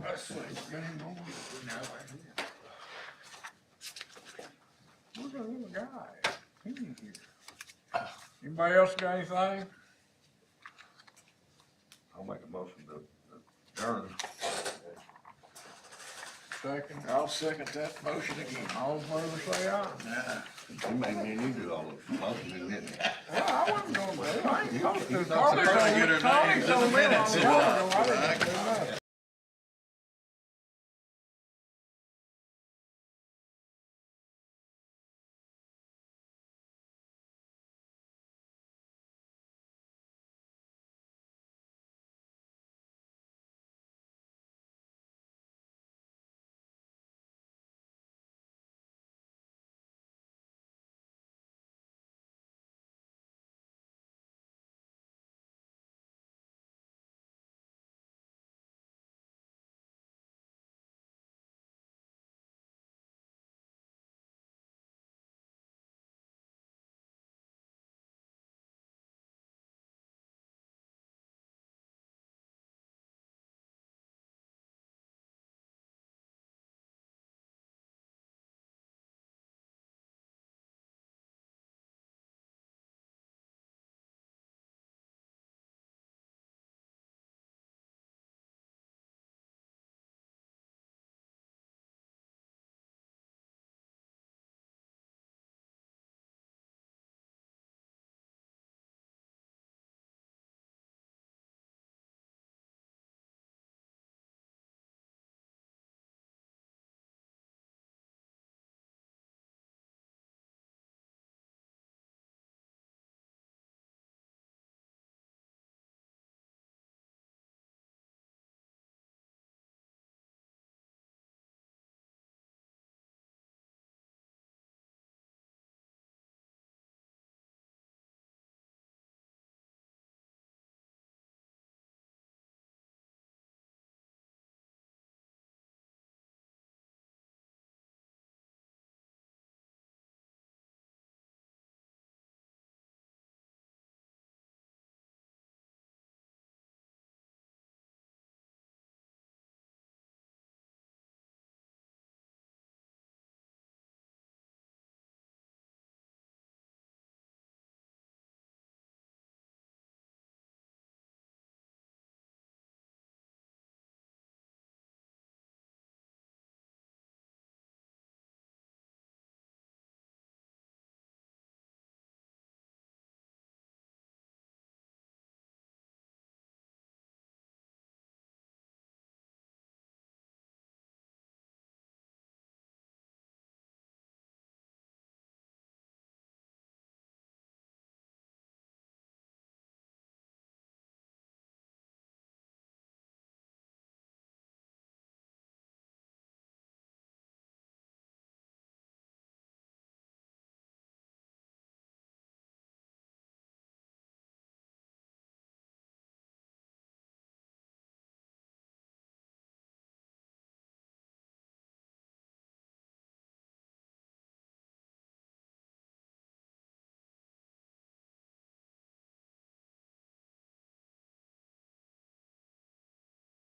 Let's see, man, where's that little guy? He ain't here. Anybody else got anything? I'll make a motion to adjourn. Second, I'll second that motion again. all in favor say aye. You made me and you do all those motions, didn't you? Well, I wasn't gonna do it, I ain't supposed to. You're not supposed to Tony's on me a while ago, I didn't do